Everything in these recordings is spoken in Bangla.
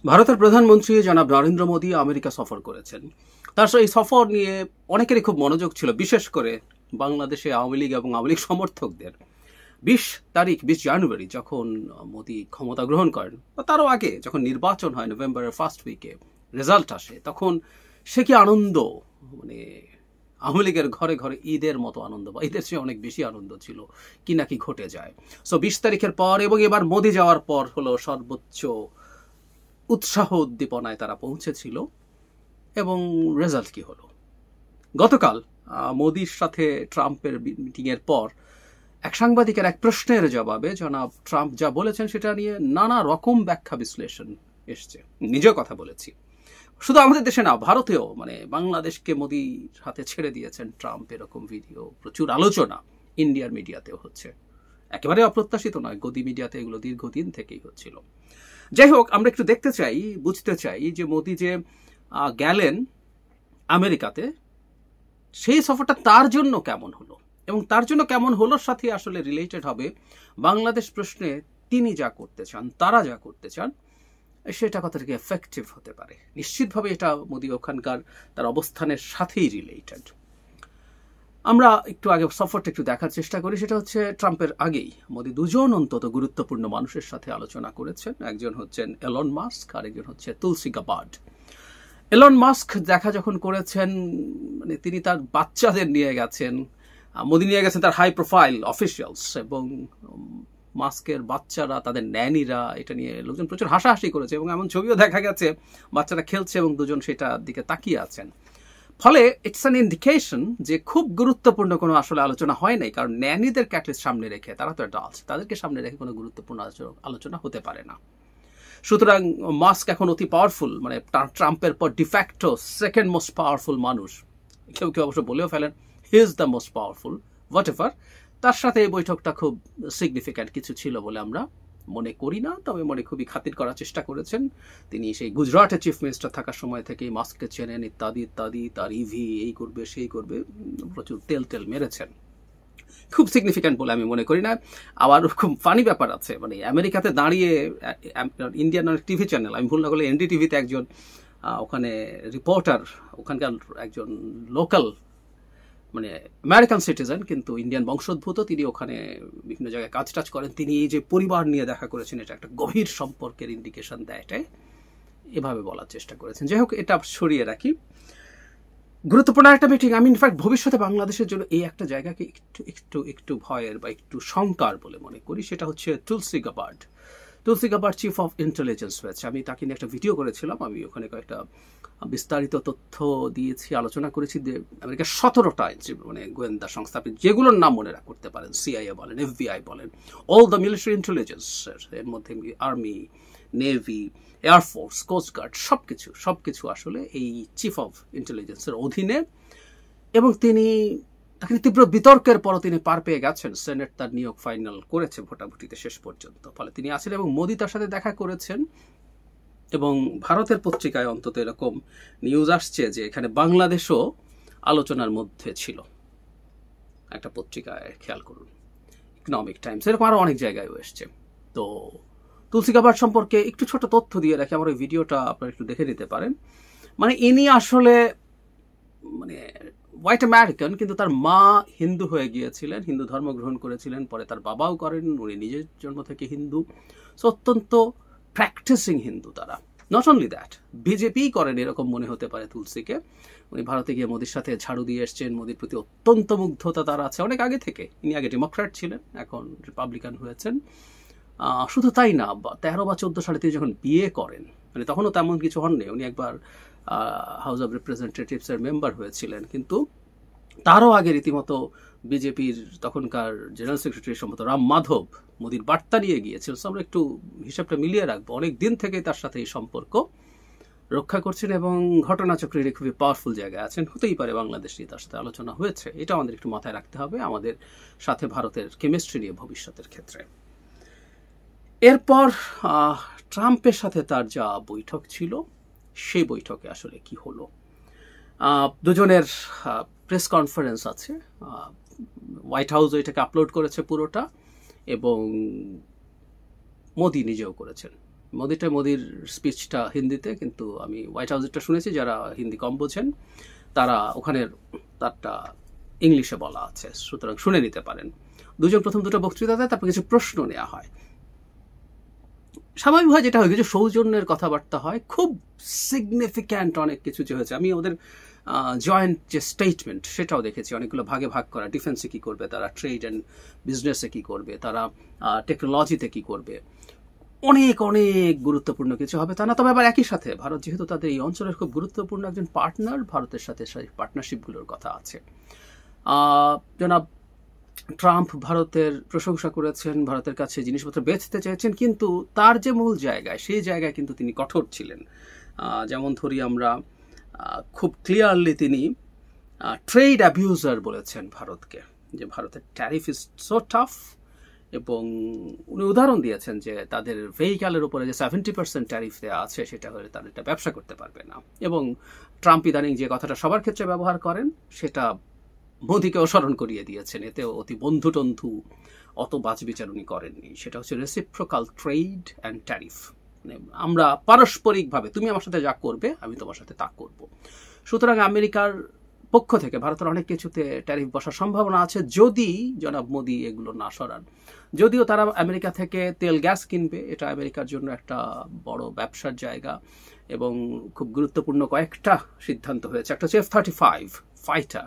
ভারতের প্রধানমন্ত্রী জনাব নরেন্দ্র মোদী আমেরিকা সফর করেছেন। তার এই সফর নিয়ে অনেকেরই খুব মনোযোগ ছিল, বিশেষ করে বাংলাদেশে আওয়ামী লীগ এবং আওয়ামী লীগ সমর্থকদের। 20 জানুয়ারি যখন মোদী ক্ষমতা গ্রহণ করেন, বা তারও আগে যখন নির্বাচন হয় নভেম্বরের ফার্স্ট উইকে, রেজাল্ট আসে, তখন সে কি আনন্দ, মানে আওয়ামী লীগের ঘরে ঘরে ঈদের মতো আনন্দ, বা ঈদের চেয়ে অনেক বেশি আনন্দ ছিল কি নাকি ঘটে যায়। সো 20 তারিখের পর এবং এবার মোদী যাওয়ার পর হলো সর্বোচ্চ উৎসাহ উদ্দীপনায় তারা পৌঁছেছিল। এবং রেজাল্ট কি হলো? গতকাল মোদির সাথে ট্রাম্পের মিটিংয়ের পর এক সাংবাদিকের এক প্রশ্নের জবাবে জনাব ট্রাম্প যা বলেছেন সেটা নিয়ে নানা রকম ব্যাখ্যা বিশ্লেষণ এসছে। নিজেও কথা বলেছি, শুধু আমাদের দেশে না, ভারতেও, মানে বাংলাদেশকে মোদির হাতে ছেড়ে দিয়েছেন ট্রাম্প, এরকম ভিডিও, প্রচুর আলোচনা ইন্ডিয়ার মিডিয়াতেও হচ্ছে। একেবারে অপ্রত্যাশিত নয়, গদি মিডিয়াতে এগুলো দীর্ঘদিন থেকেই হচ্ছিল। যাই হোক, আমরা একটু দেখতে চাই, বুঝতে চাই যে মোদি যে গেলেন আমেরিকাতে, সেই সফরটা তার জন্য কেমন হলো, এবং তার জন্য কেমন হলোর সাথে আসলে রিলেটেড হবে বাংলাদেশ প্রশ্নে তিনি যা করতে চান, তারা যা করতে চান, সেটা কতটুকু এফেক্টিভ হতে পারে। নিশ্চিতভাবে এটা মোদি ওখানকার তার অবস্থানের সাথেই রিলেটেড। আমরা একটু আগে সফরটা একটু দেখার চেষ্টা করি। সেটা হচ্ছে ট্রাম্পের আগেই মোদি দুজন অন্তত গুরুত্বপূর্ণ মানুষের সাথে আলোচনা করেছেন। একজন হচ্ছেন এলন মাস্ক, আর একজন হচ্ছে তুলসী গাবার্ড। এলন মাস্ক দেখা যখন করেছেন, মানে তিনি তার বাচ্চাদের নিয়ে গেছেন, মোদি নিয়ে গেছেন তার হাই প্রোফাইল অফিসিয়ালস, এবং মাস্কের বাচ্চারা, তাদের ন্যানিরা, এটা নিয়ে লোকজন প্রচুর হাসাহাসি করেছে, এবং এমন ছবিও দেখা গেছে বাচ্চারা খেলছে এবং দুজন সেটার দিকে তাকিয়ে আছেন। ফলে ইটস অ্যান ইন্ডিকেশন যে খুব গুরুত্বপূর্ণ কোনো আসলে আলোচনা হয় নাই, কারণ ন্যানিদের ক্যাটলিস্ট সামনে রেখে, তারা তো অ্যাডাল্টস, তাদেরকে সামনে রেখে কোনো গুরুত্বপূর্ণ আলোচনা হতে পারে না। সুতরাং মাস্ক এখন অতি পাওয়ারফুল, মানে ট্রাম্পের পর ডিফ্যাক্টো সেকেন্ড মোস্ট পাওয়ারফুল মানুষ। কেউ কেউ অবশ্য বলেও ফেলেন he is the most powerful, what ever. তার সাথে এই বৈঠকটা খুব সিগনিফিক্যান্ট কিছু ছিল বলে আমরা মনে করি না, তবে মনে খুবই খাতির করার চেষ্টা করেছেন। তিনি সেই গুজরাটের চিফ মিনিস্টার থাকার সময় থেকেই মাস্ককে চেনেন, ইত্যাদি ইত্যাদি, তার ইভি এই করবে সেই করবে, প্রচুর তেল তেল মেরেছেন। খুব সিগনিফিক্যান্ট বলে আমি মনে করি না। আবার খুব ফানি ব্যাপার আছে, মানে আমেরিকাতে দাঁড়িয়ে ইন্ডিয়ান অনেক টিভি চ্যানেল, আমি ভুল না করলে এনডিটিভিতে একজন ওখানে রিপোর্টার, ওখানকার একজন লোকাল, মানে আমেরিকান সিটিজেন কিন্তু ইন্ডিয়ান বংশোদ্ভূত, তিনি ওখানে বিভিন্ন জায়গায় কাজ টাজ করেন, তিনি এই যে পরিবার নিয়ে দেখা করেছেন, এটা একটা গভীর সম্পর্কের ইন্ডিকেশন দেয়, এটাই এভাবে বলার চেষ্টা করেছেন। যাই হোক, এটা সরিয়ে রাখি। গুরুত্বপূর্ণ একটা মিটিং। আমি ইনফ্যাক্ট ভবিষ্যতে বাংলাদেশের জন্য এই একটা জায়গাকে একটু একটু একটু ভয়ের বা একটু শঙ্কার বলে মনে করি। সেটা হচ্ছে Tulsi Gabbard. Tulsi Gabbard chief of intelligence হয়েছে। আমি তাকে নিয়ে একটা ভিডিও করেছিলাম, আমি ওখানে কয়েকটা বিস্তারিত তথ্য দিয়েছি, আলোচনা করেছি। আমেরিকার 17টা মানে গোয়েন্দা সংস্থা, আপনি যেগুলোর নাম মনে করতে পারেন, সিআইএ বলেন, এফবিআই বলেন, অল দ্য মিলিটারি ইন্টেলিজেন্স, এর মধ্যে আর্মি, নেভি, এয়ারফোর্স, কোস্টগার্ড, সবকিছু আসলে এই চিফ অফ ইন্টেলিজেন্সের অধীনে। এবং তিনি তীব্র বিতর্কের পরও তিনি পার পেয়ে গেছেন, সেনেট তার নিয়োগ ফাইনাল করেছে ভোটাভুটিতে শেষ পর্যন্ত। ফলে তিনি আছেন এবং মোদি তার সাথে দেখা করেছেন। এবং ভারতের পত্রিকায় অন্তত এরকম নিউজ আসছে যে এখানে বাংলাদেশও আলোচনার মধ্যে ছিল। একটা পত্রিকায় খেয়াল করুন, ইকোনমিক টাইমস, এরকম আরো অনেক জায়গায় এসছে। তো তুলসী গাবার্ড সম্পর্কে একটু ছোট তথ্য দিয়ে রাখি, আমার ওই ভিডিওটা আপনারা একটু দেখে নিতে পারেন। মানে ইনি আসলে মানে হোয়াইট আমেরিকান, কিন্তু তার মা হিন্দু হয়ে গিয়েছিলেন, হিন্দু ধর্ম গ্রহণ করেছিলেন, পরে তার বাবাও করেন, উনি নিজের জন্ম থেকে হিন্দু। সো অত্যন্ত প্র্যাকটিসিং হিন্দু তারা। নট অনলি দ্যাট, বিজেপি করেন এরকম মনে হতে পারে তুলসীকে। উনি ভারতে গিয়ে মোদির সাথে ঝাড়ু দিয়ে এসছেন, মোদির প্রতি অত্যন্ত মুগ্ধতা তার আছে অনেক আগে থেকে। ইনি আগে ডেমোক্র্যাট ছিলেন, এখন রিপাবলিকান হয়েছেন। শুধু তাই না, 13 বা 14 সালে তিনি যখন বিয়ে করেন, মানে তখনও তেমন কিছু হননি, উনি একবার হাউস অব রিপ্রেজেন্টেটিভসের মেম্বার হয়েছিলেন, কিন্তু তারও আগে রীতিমতো বিজেপির তখনকার জেনারেল সেক্রেটারি সম্ভবত রাম মাধব মোদির বার্তা নিয়ে গিয়েছিল। আমরা একটু হিসাবটা মিলিয়ে রাখবো, অনেক দিন থেকে তার সাথে এই সম্পর্ক রক্ষা করছেন এবং ঘটনাচক্রের খুবই পাওয়ারফুল জায়গায় আছেন। হতেই পারে বাংলাদেশ নিয়ে তার সাথে আলোচনা হয়েছে, এটা আমাদের একটু মাথায় রাখতে হবে আমাদের সাথে ভারতের কেমিস্ট্রি নিয়ে ভবিষ্যতের ক্ষেত্রে। এরপর ট্রাম্পের সাথে তার যা বৈঠক ছিল, সেই বৈঠকে আসলে কি হলো। দুজনের প্রেস কনফারেন্স আছে, হোয়াইট হাউস এটাকে আপলোড করেছে পুরোটা, এবং মোদি নিজেও করেছেন। মোদির স্পিচটা হিন্দিতে, কিন্তু আমি হোয়াইট হাউসেরটা শুনেছি, যারা হিন্দি কম বোঝেন তারা ওখানের তারটা ইংলিশে বলা আছে, সুতরাং শুনে নিতে পারেন। দুজন প্রথম দুটো বক্তৃতা দেয়, তারপর কিছু প্রশ্ন নেওয়া হয়। স্বাভাবিকভাবে যেটা হয়, কিছু সৌজন্যের কথাবার্তা হয়, খুব সিগনিফিক্যান্ট অনেক কিছু যে হয়েছে। আমি ওদের জয়েন্ট যে স্টেটমেন্ট সেটাও দেখেছি, অনেকগুলো ভাগে ভাগ করা, ডিফেন্সে কী করবে তারা, ট্রেড অ্যান্ড বিজনেসে কী করবে তারা, টেকনোলজিতে কী করবে, অনেক অনেক গুরুত্বপূর্ণ কিছু হবে তা না। তবে আবার একই সাথে ভারত যেহেতু তাদের এই অঞ্চলের খুব গুরুত্বপূর্ণ একজন পার্টনার, ভারতের সাথে সেই পার্টনারশিপগুলোর কথা আছে। জনাব ট্রাম্প ভারতের প্রশংসা করেছেন, ভারতের কাছে জিনিসপত্র বেচতে চাইছেন, কিন্তু তার যে মূল জায়গায় সেই জায়গায় কিন্তু তিনি কঠোর ছিলেন। যেমন ধরি আমরা, খুব ক্লিয়ারলি তিনি ট্রেড অ্যাবিউজার বলেছেন ভারতকে, যে ভারতের ট্যারিফ ইজ সো টাফ, এবং উনি উদাহরণ দিয়েছেন যে তাদের ভেহিক্যালের উপরে যে 70% ট্যারিফ দেওয়া আছে সেটা হলে তারা এটা ব্যবসা করতে পারবে না। এবং ট্রাম্প ইদানিং যে কথাটা সবার ক্ষেত্রে ব্যবহার করেন সেটা মোদিকেও স্মরণ করিয়ে দিয়েছেন, এতেও অতি বন্ধুটন্ধু অত বাছবিচার উনি করেননি। সেটা হচ্ছে রেসিপ্রোকাল ট্রেড অ্যান্ড ট্যারিফ, আমরা পারস্পরিকভাবে তুমি আমার সাথে যা করবে আমি তোমার সাথে তা করব। সুতরাং আমেরিকার পক্ষ থেকে ভারতের অনেক কিছুতে ট্যারিফ বসার সম্ভাবনা আছে যদি জনাব মোদি এগুলো না সরান। যদিও তারা আমেরিকা থেকে তেল গ্যাস কিনবে, এটা আমেরিকার জন্য একটা বড় ব্যবসার জায়গা এবং খুব গুরুত্বপূর্ণ কয়েকটা সিদ্ধান্ত হয়েছে। একটা হচ্ছে F-35 ফাইটার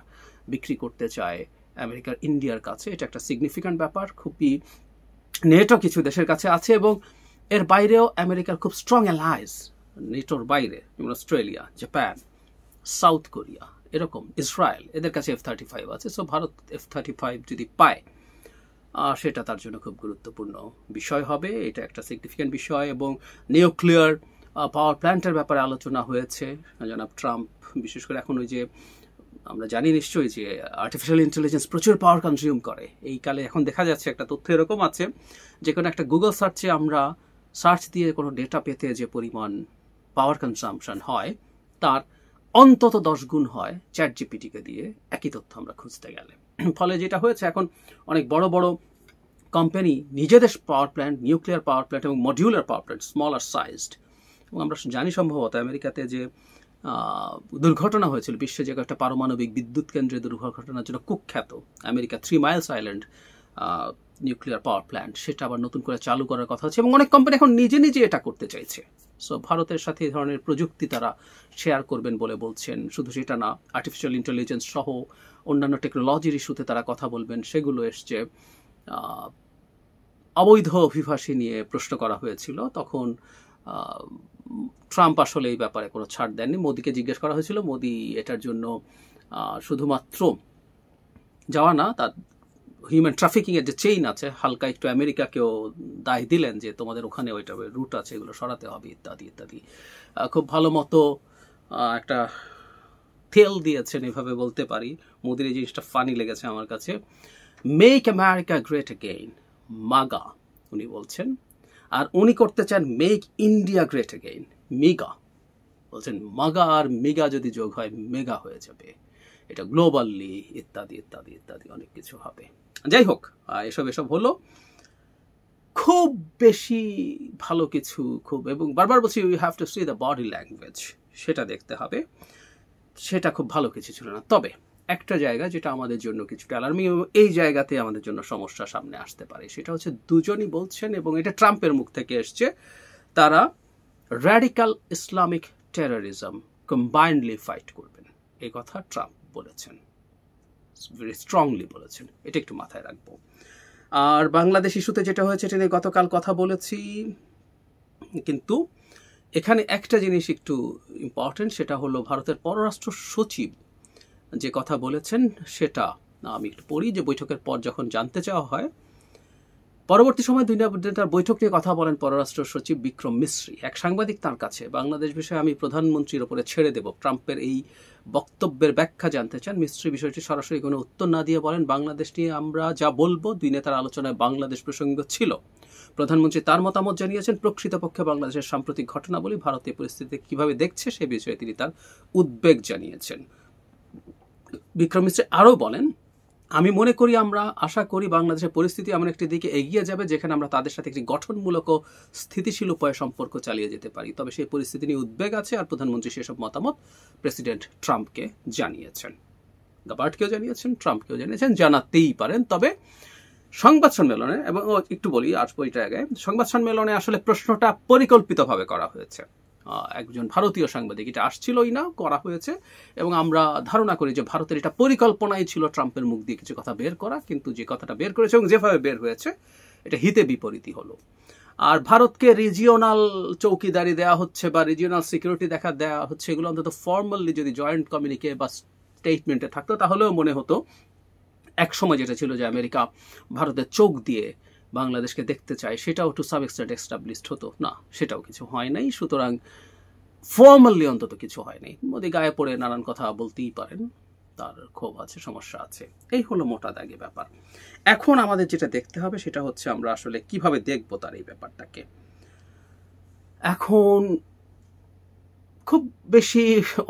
বিক্রি করতে চায় আমেরিকার ইন্ডিয়ার কাছে, এটা একটা সিগনিফিক্যান্ট ব্যাপার। খুবই নেটো কিছু দেশের কাছে আছে, এবং এর বাইরেও আমেরিকার খুব স্ট্রং অ্যালাইজ নেটোর বাইরে, যেমন অস্ট্রেলিয়া, জাপান, সাউথ কোরিয়া, এরকম ইসরায়েল, এদের কাছে F-35 আছে। সো ভারত F-35 যদি পায় সেটা তার জন্য খুব গুরুত্বপূর্ণ বিষয় হবে, এটা একটা সিগনিফিক্যান্ট বিষয়। এবং নিউক্লিয়ার পাওয়ার প্ল্যান্টের ব্যাপারে আলোচনা হয়েছে। জনাব ট্রাম্প বিশেষ করে এখন ওই যে আমরা জানি নিশ্চয়ই যে আর্টিফিশিয়াল ইন্টেলিজেন্স প্রচুর পাওয়ার কনজিউম করে এই কালে। এখন দেখা যাচ্ছে একটা তথ্য এরকম আছে, যে কোনো একটা গুগল সার্চে আমরা সার্চ দিয়ে কোনো ডেটা পেতে যে পরিমাণ পাওয়ার কনজাম্পশন হয় তার অন্তত 10 গুণ হয় চ্যাট জিপিটিকে দিয়ে একই তথ্য আমরা খুঁজতে গেলে। ফলে যেটা হয়েছে, এখন অনেক বড় বড় কোম্পানি নিজেদের power plant, nuclear power plant এবং modular power plant, smaller sized, এবং আমরা জানি সম্ভবত আমেরিকাতে যে দুর্ঘটনা হয়েছিল, বিশ্বের যে একটা পারমাণবিক বিদ্যুৎ কেন্দ্রের দুর্ঘটনার জন্য কুখ্যাত America 3 Miles island nuclear power plant, সেটা আবার নতুন করে চালু করার কথা আছে, এবং অনেক কোম্পানি এখন নিজে নিজে এটা করতে চাইছে। সো ভারতের সাথে এই ধরনের প্রযুক্তি তারা শেয়ার করবেন বলে বলছেন। শুধু সেটা না, আর্টিফিশিয়াল ইন্টেলিজেন্স সহ অন্যান্য টেকনোলজির ইস্যুতে তারা কথা বলবেন, সেগুলো এসছে। অবৈধ অভিবাসী নিয়ে প্রশ্ন করা হয়েছিল, তখন ট্রাম্প আসলে এই ব্যাপারে কোনো ছাড় দেননি। মোদিকে জিজ্ঞেস করা হয়েছিল, মোদি এটার জন্য শুধুমাত্র যাওয়া না, তার হিউম্যান ট্রাফিকিংয়ের যে চেইন আছে, হালকা একটু আমেরিকাকেও দায় দিলেন যে তোমাদের ওখানে ওইটা রুট আছে, এগুলো সরাতে হবে ইত্যাদি ইত্যাদি। খুব ভালো মতো একটা তেল দিয়েছেন এভাবে বলতে পারি। মোদির এই জিনিসটা ফানি লেগেছে আমার কাছে। মেক আমেরিকা গ্রেট অ্যাগেইন, মাগা উনি বলছেন, আর উনি করতে চান make India great again, MIGA. বলছেন মাগা আর মিগা যদি যোগ হয় মেগা হয়ে যাবে, এটা গ্লোবালি ইত্যাদি ইত্যাদি ইত্যাদি অনেক কিছু হবে। যাই হোক, এসব হলো খুব বেশি ভালো কিছু, খুব, এবং বারবার বলছি we have to C the body language, সেটা দেখতে হবে। সেটা খুব ভালো কিছু ছিল না। তবে একটা জায়গা যেটা আমাদের জন্য কিছুটা অ্যালার্মিং, এই জায়গাতে আমাদের জন্য সমস্যা সামনে আসতে পারে, সেটা হচ্ছে দুজনই বলছেন, এবং এটা ট্রাম্পের মুখ থেকে এসছে, তারা radical Islamic terrorism combinedly fight করবেন। এই কথা ট্রাম্প বলেছেন, ভেরি স্ট্রংলি বলেছেন, এটা একটু মাথায় রাখবো। আর বাংলাদেশ ইস্যুতে যেটা হয়েছে এটা নিয়ে গতকাল কথা বলেছি, কিন্তু এখানে একটা জিনিস একটু ইম্পর্টেন্ট, সেটা হলো ভারতের পররাষ্ট্র সচিব যে কথা বলেছেন সেটা আমি একটু পড়ি। যে বৈঠকের পর যখন জানতে চাওয়া হয়, পরবর্তী সময় দুই নেতার বৈঠক নিয়ে কথা বলেন পররাষ্ট্র সচিব বিক্রম মিশ্রি। এক সাংবাদিক তার কাছে বাংলাদেশ বিষয়ে আমি প্রধানমন্ত্রীর ওপরে ছেড়ে দেব, ট্রাম্পের এই বক্তব্যের ব্যাখ্যা জানতে চান। মিস্ত্রি বিষয়টি সরাসরি কোনো উত্তর না দিয়ে বলেন, বাংলাদেশ নিয়ে আমরা যা বলবো, দুই নেতার আলোচনায় বাংলাদেশ প্রসঙ্গ ছিল। প্রধানমন্ত্রী তার মতামত জানিয়েছেন, প্রকৃতপক্ষে বাংলাদেশের সাম্প্রতিক ঘটনাবলী ভারতীয় পরিস্থিতি কিভাবে দেখছে সে বিষয়ে তিনি তার উদ্বেগ জানিয়েছেন। বিক্রম মিশ্রি আরও বলেন, আমি মনে করি, আমরা আশা করি বাংলাদেশের পরিস্থিতি এমন একটি দিকে এগিয়ে যাবে যেখানে আমরা তাদের সাথে একটি গঠনমূলক ও স্থিতিশীল উপায়ে সম্পর্ক চালিয়ে যেতে পারি। তবে সেই পরিস্থিতি নিয়ে উদ্বেগ আছে, আর প্রধানমন্ত্রী সেসব মতামত প্রেসিডেন্ট ট্রাম্পকে জানিয়েছেন, গাবার্টকেও জানিয়েছেন, ট্রাম্পকেও জানিয়েছেন, জানাতেই পারেন। তবে সংবাদ সম্মেলনে, এবং একটু বলি আর ওইটা আগে, সংবাদ সম্মেলনে আসলে প্রশ্নটা পরিকল্পিতভাবে করা হয়েছে। একজন ভারতীয় সাংবাদিক, এটা আসছিলই না, করা হয়েছে, এবং আমরা ধারণা করি যে ভারতের এটা পরিকল্পনাই ছিল ট্রাম্পের মুখ দিয়ে কিছু কথা বের করা, কিন্তু যে কথাটা বের করেছে এবং যেভাবে বের হয়েছে এটা হিতে বিপরীতই হলো। আর ভারতকে রিজিওনাল চৌকিদারি দেওয়া হচ্ছে বা রিজিওনাল সিকিউরিটি দেওয়া হচ্ছে, এগুলো অন্তত ফর্মালি যদি জয়েন্ট কমিউনিকে বা স্টেটমেন্টে থাকতো তাহলেও মনে হতো এক সময় যেটা ছিল যে আমেরিকা ভারতের চোখ দিয়ে বাংলাদেশকে দেখতে চায়, সেটাও টু সাম এক্সটেন্ট এস্টাবলিশড হতো না, সেটাও কিছু হয় নাই। সুতরাং ফর্মালি অন্তত কিছু হয় নাই। মোদি গায়ে পড়ে নানান কথা বলতেই পারেন, তার ক্ষোভ আছে, সমস্যা আছে, এই হলো মোটা দাগে ব্যাপার। এখন আমাদের যেটা দেখতে হবে সেটা হচ্ছে আমরা আসলে কিভাবে দেখবো তার এই ব্যাপারটাকে। এখন খুব বেশি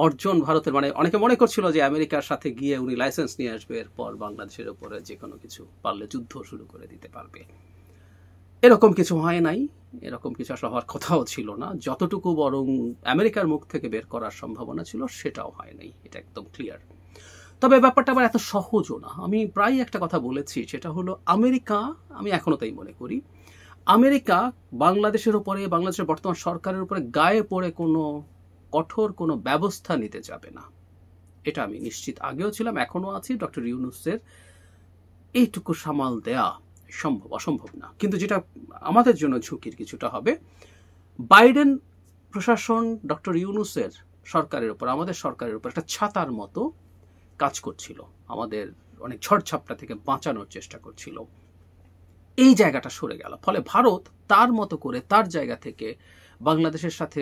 অর্জন ভারতের, মানে অনেকে মনে করছিল যে আমেরিকার সাথে গিয়ে উনি লাইসেন্স নিয়ে আসবে, এরপর বাংলাদেশের উপরে যে কোনো কিছু পারলে যুদ্ধ শুরু করে দিতে পারবে। এরকম কিছু হয় নাই, এরকম কিছু আসলে হওয়ার কথাও ছিল না। যতটুকু বরং আমেরিকার মুখ থেকে বের করার সম্ভাবনা ছিল সেটাও হয় নাই, এটা একদম ক্লিয়ার। তবে ব্যাপারটা আবার এত সহজও না। আমি প্রায় একটা কথা বলেছি, সেটা হলো আমেরিকা, আমি এখনো তাই মনে করি, আমেরিকা বাংলাদেশের উপরে, বাংলাদেশের বর্তমান সরকারের উপরে গায়ে পড়ে কোনো কঠোর কোনো ব্যবস্থা নিতে যাবে না, এটা আমি নিশ্চিত, আগেও ছিলাম, এখনো আছি। ডক্টর ইউনূসের এইটুকু সামাল দেয়া অসম্ভব না। কিন্তু যেটা আমাদের জন্য ঝুঁকির কিছুটা হবে, বাইডেন প্রশাসন ডক্টর ইউনূসের সরকারের উপর, আমাদের সরকারের উপর একটা ছাতার মতো কাজ করছিল, আমাদের অনেক ঝড়ঝাপটা থেকে বাঁচানোর চেষ্টা করছিল। এই জায়গাটা সরে গেল, ফলে ভারত তার মতো করে তার জায়গা থেকে বাংলাদেশের সাথে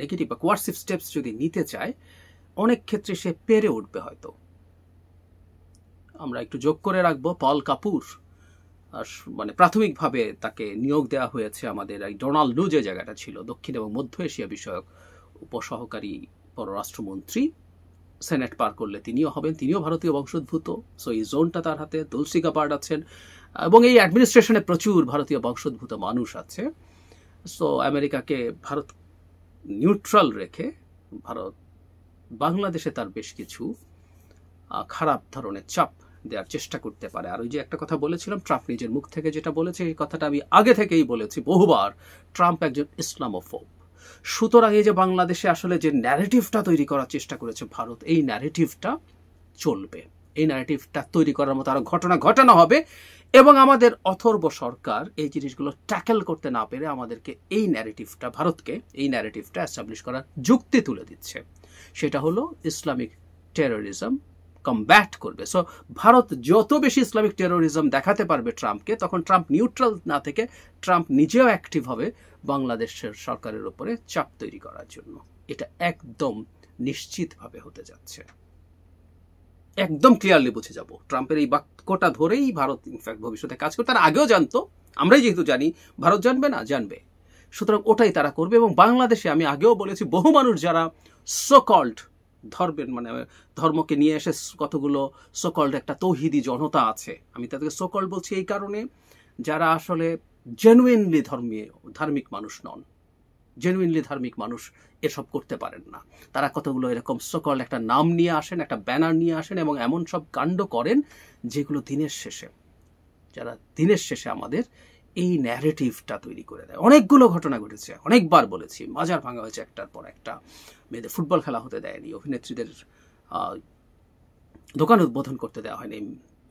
নেগেটিভ বা কোয়ার্সিভ স্টেপস যদি নিতে চায়, অনেক ক্ষেত্রে সে পেরে উঠবে হয়তো। আমরা একটু যোগ করে রাখবো, পল কাপুর, মানে প্রাথমিকভাবে তাকে নিয়োগ দেওয়া হয়েছে আমাদের এই ডোনাল্ড লু যে জায়গাটা ছিল, দক্ষিণ এবং মধ্য এশিয়া বিষয়ক উপসহকারী পররাষ্ট্রমন্ত্রী, সেনেট পার করলে তিনিও হবেন, তিনিও ভারতীয় বংশোদ্ভূত। সো এই জোনটা তার হাতে। তুলসী গাবার্ড আছেন, এবং এই অ্যাডমিনিস্ট্রেশনে প্রচুর ভারতীয় বংশোদ্ভূত মানুষ আছে। সো আমেরিকাকে ভারত নিউট্রাল রেখে ভারত বাংলাদেশে তার বেশ কিছু খারাপ ধরনের চাপ দেওয়ার চেষ্টা করতে পারে। আর ওই যে একটা কথা বলেছিলাম, ট্রাম্প নিজের মুখ থেকে যেটা বলেছে, এই কথাটা আমি আগে থেকেই বলেছি বহুবার, ট্রাম্প একজন ইসলামোফোব। সুতরাং এই যে বাংলাদেশে আসলে যে ন্যারেটিভটা তৈরি করার চেষ্টা করেছে ভারত, এই ন্যারেটিভটা চলবে, এই ন্যারেটিভটা তৈরি করার মতো আরো ঘটনা ঘটানো হবে, এবং আমাদের অথর্ব সরকার এই জিনিসগুলো ট্যাকেল করতে না পেরে আমাদেরকে এই ন্যারেটিভটা, ভারতকে এই ন্যারেটিভটা এস্টাবলিশ করার যুক্তি তুলে দিচ্ছে, সেটা হলো ইসলামিক টেরোরিজম কমব্যাট করবে। সো ভারত যত বেশি ইসলামিক টেরোরিজম দেখাতে পারবে ট্রাম্পকে, তখন ট্রাম্প নিউট্রাল না থেকে ট্রাম্প নিজেও অ্যাক্টিভ হবে বাংলাদেশের সরকারের উপরে চাপ তৈরি করার জন্য। এটা একদম নিশ্চিতভাবে হতে যাচ্ছে, একদম ক্লিয়ারলি বুঝে যাব। ট্রাম্পের এই বাক্যটা ধরেই ভারত ইনফ্যাক্ট ভবিষ্যতে কাজ করবে। তারা আগেও জানতো, আমরাই যেহেতু জানি, ভারত জানবে না, জানবে। সুতরাং ওটাই তারা করবে। এবং বাংলাদেশে আমি আগেও বলেছি, বহু মানুষ যারা সোকল্ড ধর্মের, মানে ধর্মকে নিয়ে এসে কতগুলো সোকল্ড একটা তৌহিদি জনতা আছে, আমি তাদেরকে সোকল্ড বলছি এই কারণে, যারা আসলে জেনুইনলি ধার্মিক মানুষ নন, জেনুইনলি ধার্মিক মানুষ এসব করতে পারেন না। তারা কতগুলো এরকম সকল একটা নাম নিয়ে আসেন, একটা ব্যানার নিয়ে আসেন, এবং এমন সব কাণ্ড করেন যেগুলো দিনের শেষে আমাদের এই ন্যারেটিভটা তৈরি করে দেয়। অনেকগুলো ঘটনা ঘটেছে, অনেকবার বলেছি, মাজার ভাঙা হয়েছে একটার পর একটা, মেয়েদের ফুটবল খেলা হতে দেয়নি, অভিনেত্রীদের দোকান উদ্বোধন করতে দেওয়া হয়নি,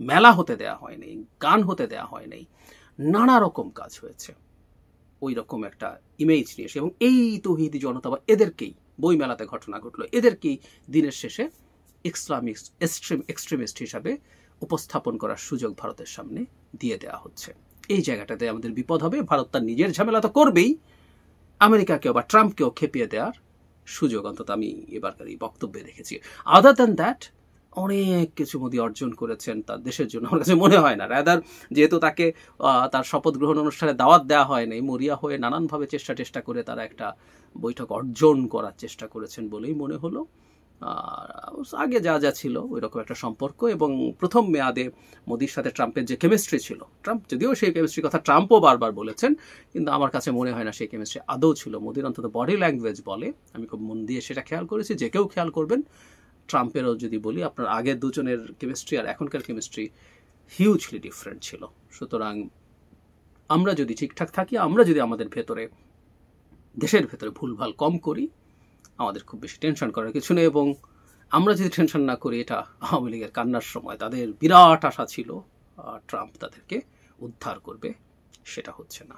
মেলা হতে দেওয়া হয়নি, গান হতে দেওয়া হয়নি, নানা রকম কাজ হয়েছে ওই রকম একটা ইমেজ নিয়ে এসে। এবং এই তৌহিদি জনতা বা এদেরকেই, বইমেলাতে ঘটনা ঘটলো, এদেরকেই দিনের শেষে ইসলামিক এক্সট্রিমিস্ট হিসাবে উপস্থাপন করার সুযোগ ভারতের সামনে দিয়ে দেওয়া হচ্ছে। এই জায়গাটাতে আমাদের বিপদ হবে। ভারত তার নিজের ঝামেলা তো করবেই, আমেরিকাকেও বা ট্রাম্পকেও খেপিয়ে দেওয়ার সুযোগ অন্তত আমি এবারকার এই বক্তব্যে দেখেছি। আদার দ্যান দ্যাট অনেক কিছু মোদি অর্জন করেছেন তার দেশের জন্য, আমার কাছে মনে হয় না। রাদার যেহেতু তাকে তার শপথ গ্রহণ অনুষ্ঠানে দাওয়াত দেওয়া হয়নি, মরিয়া হয়ে নানানভাবে চেষ্টা করে তারা একটা বৈঠক অর্জন করার চেষ্টা করেছেন বলেই মনে হলো। আগে যা যা ছিল ওই রকম একটা সম্পর্ক, এবং প্রথম মেয়াদে মোদির সাথে ট্রাম্পের যে কেমিস্ট্রি ছিল, ট্রাম্প যদিও সেই কেমিস্ট্রির কথা ট্রাম্পও বারবার বলেছেন, কিন্তু আমার কাছে মনে হয় না সেই কেমিস্ট্রি আদৌ ছিল। মোদির অন্তত বডি ল্যাঙ্গুয়েজ বলে, আমি খুব মন দিয়ে সেটা খেয়াল করেছি, যে কেউ খেয়াল করবেন। ট্রাম্পেরও যদি বলি, আপনার আগের দুজনের কেমিস্ট্রি আর এখনকার কেমিস্ট্রি হিউজলি ডিফারেন্ট ছিল। সুতরাং আমরা যদি ঠিকঠাক থাকি, আমরা যদি আমাদের ভেতরে, দেশের ভেতরে ভুলভাল কম করি, আমাদের খুব বেশি টেনশন করার কিছু নেই। এবং আমরা যদি টেনশন না করি, এটা আওয়ামী লীগের কান্নার সময় তাদের বিরাট আশা ছিল ট্রাম্প তাদেরকে উদ্ধার করবে, সেটা হচ্ছে না।